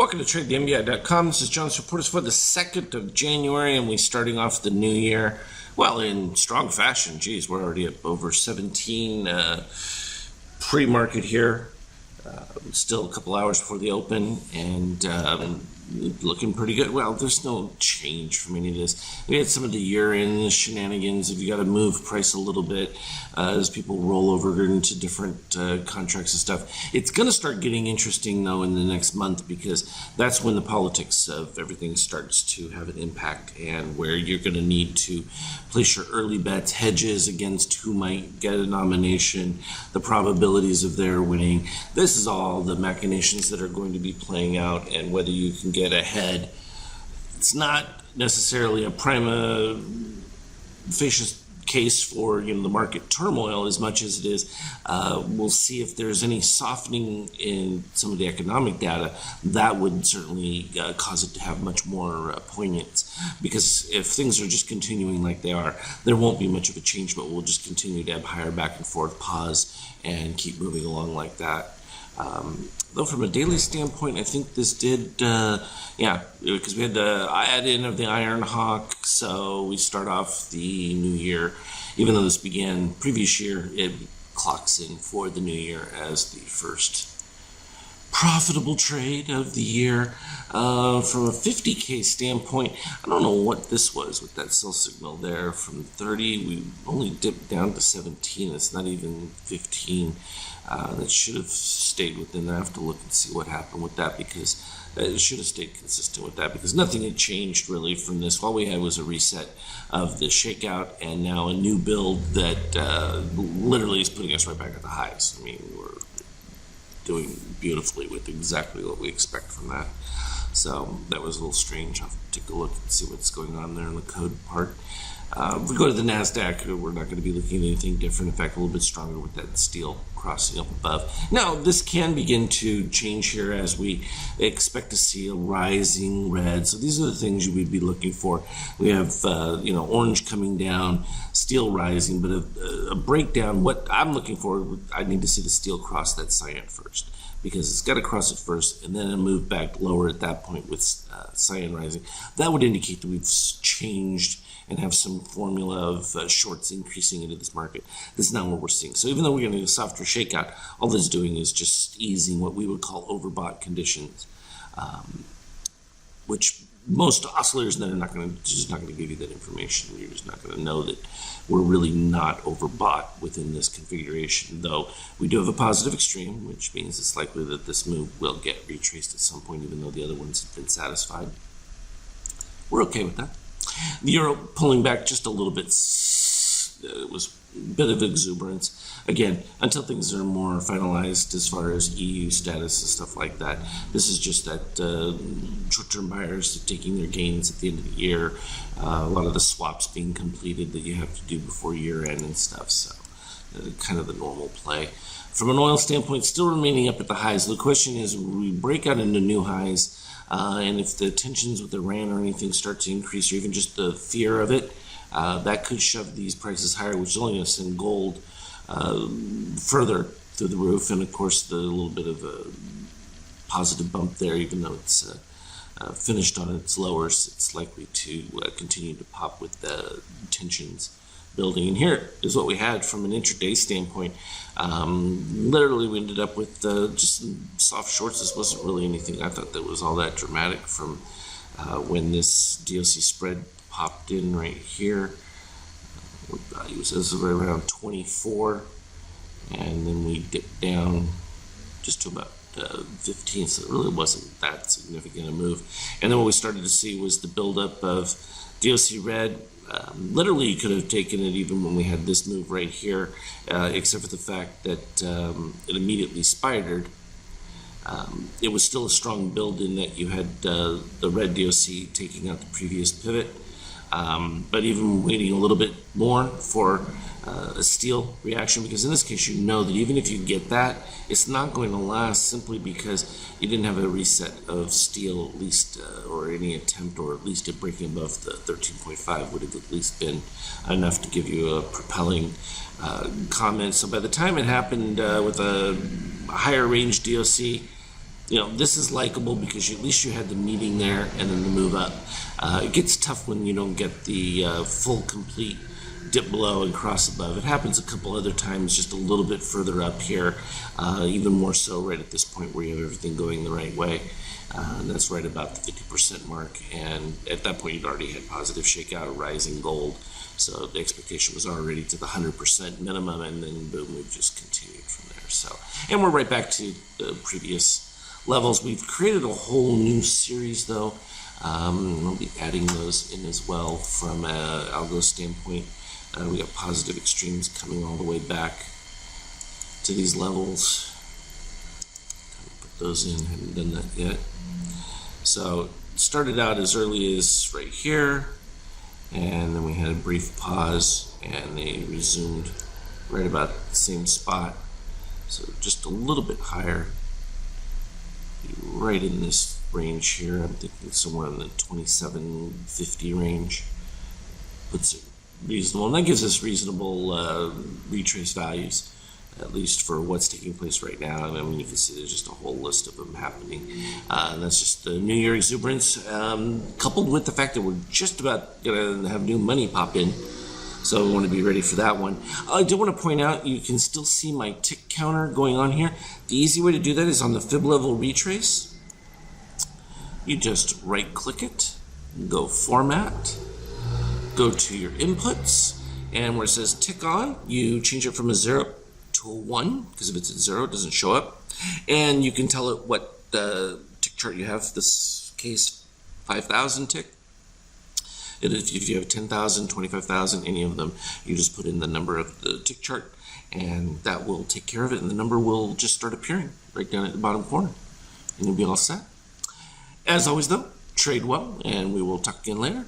Welcome to TradeTheMBI.com. This is John's Reporters for the 2nd of January, and we're starting off the new year, well, in strong fashion. Geez, we're already up over 17 pre-market here. Still a couple hours before the open, and looking pretty good. Well, there's no change from any of this. We had some of the year-end shenanigans. If you got to move price a little bit as people roll over into different contracts and stuff. It's going to start getting interesting, though, in the next month, because that's when the politics of everything starts to have an impact, and where you're going to need to place your early bets, hedges against who might get a nomination, the probabilities of their winning. This is all the machinations that are going to be playing out, and whether you can get ahead. It's not necessarily a prima facie case for the market turmoil as much as it is. We'll see if there's any softening in some of the economic data. That would certainly cause it to have much more poignance, because if things are just continuing like they are, there won't be much of a change, but we'll just continue to have higher back and forth, pause, and keep moving along like that. Though from a daily standpoint, I think this did, because we had the add-in of the Iron Hawk, so we start off the new year. Even though this began previous year, it clocks in for the new year as the first profitable trade of the year. From a 50K standpoint, I don't know what this was with that sell signal there. From 30, we only dipped down to 17. It's not even 15. That should have stayed within that. I have to look and see what happened with that, because it should have stayed consistent with that, because nothing had changed really from this. All we had was a reset of the shakeout, and now a new build that literally is putting us right back at the highs. I mean, we're doing beautifully with exactly what we expect from that. So that was a little strange. I'll take a look and see what's going on there in the code part. If we go to the NASDAQ, we're not going to be looking at anything different. In fact, a little bit stronger with that steel crossing up above. Now, this can begin to change here as we expect to see a rising red. So these are the things you would be looking for. We have, orange coming down, steel rising, but a breakdown. What I'm looking for, I need to see the steel cross that cyan first, because it's got to cross it first and then move back lower at that point with cyan rising. That would indicate that we've changed and have some formula of shorts increasing into this market. This is not what we're seeing. So even though we're getting a softer shakeout, all this is doing is just easing what we would call overbought conditions, which most oscillators then are just not going to give you that information. You're just not going to know that we're really not overbought within this configuration. Though we do have a positive extreme, which means it's likely that this move will get retraced at some point, even though the other ones have been satisfied. We're okay with that. The euro pulling back just a little bit. It was a bit of exuberance. Again, until things are more finalized as far as EU status and stuff like that. This is just that short-term buyers taking their gains at the end of the year. A lot of the swaps being completed that you have to do before year-end and stuff. So kind of the normal play. From an oil standpoint, still remaining up at the highs. The question is, will we break out into new highs? And if the tensions with Iran or anything start to increase, or even just the fear of it, that could shove these prices higher, which is only going to send gold further through the roof. And of course, the little bit of a positive bump there, even though it's finished on its lowers, it's likely to continue to pop with the tensions building. And here is what we had from an intraday standpoint. Literally, we ended up with just some soft shorts. This wasn't really anything I thought that was all that dramatic from when this DOC spread popped in right here. What value was this? Right around 24, and then we dipped down just to about 15, so it really wasn't that significant a move. And then what we started to see was the buildup of DOC red. Literally, you could have taken it even when we had this move right here, except for the fact that it immediately spidered. It was still a strong build in that you had the red DOC taking out the previous pivot, but even waiting a little bit more for a steel reaction, because in this case you know that even if you get that, it's not going to last, simply because you didn't have a reset of steel, at least, or any attempt, or at least it breaking above the 13.5 would have at least been enough to give you a propelling comment. So by the time it happened with a higher range DOC, this is likable because at least you had the meeting there and then the move up. It gets tough when you don't get the full, complete dip below and cross above. It happens a couple other times just a little bit further up here, even more so right at this point where you have everything going the right way. And that's right about the 50% mark. And at that point, you'd already had positive shakeout of rising gold. So the expectation was already to the 100% minimum, and then boom, we've just continued from there. So, and we're right back to the previous levels. We've created a whole new series though. We'll be adding those in as well from an algo standpoint. We got positive extremes coming all the way back to these levels. Put those in, haven't done that yet. So it started out as early as right here, and then we had a brief pause, and they resumed right about the same spot. So just a little bit higher, right in this range here. I'm thinking somewhere in the 2750 range. Puts it reasonable, and that gives us reasonable retrace values, at least for what's taking place right now. I mean, you can see there's just a whole list of them happening. And that's just the New Year exuberance, coupled with the fact that we're just about going to have new money pop in. So we want to be ready for that one. I do want to point out, you can still see my tick counter going on here. The easy way to do that is on the fib level retrace. You just right click it, go format, go to your inputs, and where it says tick on, you change it from a 0 to a 1, because if it's at 0, it doesn't show up. And you can tell it what the tick chart you have, this case 5,000 tick. If you have 10,000, 25,000, any of them, you just put in the number of the tick chart, and that will take care of it, and the number will just start appearing right down at the bottom corner, and you'll be all set. As always though, trade well, and we will talk again later.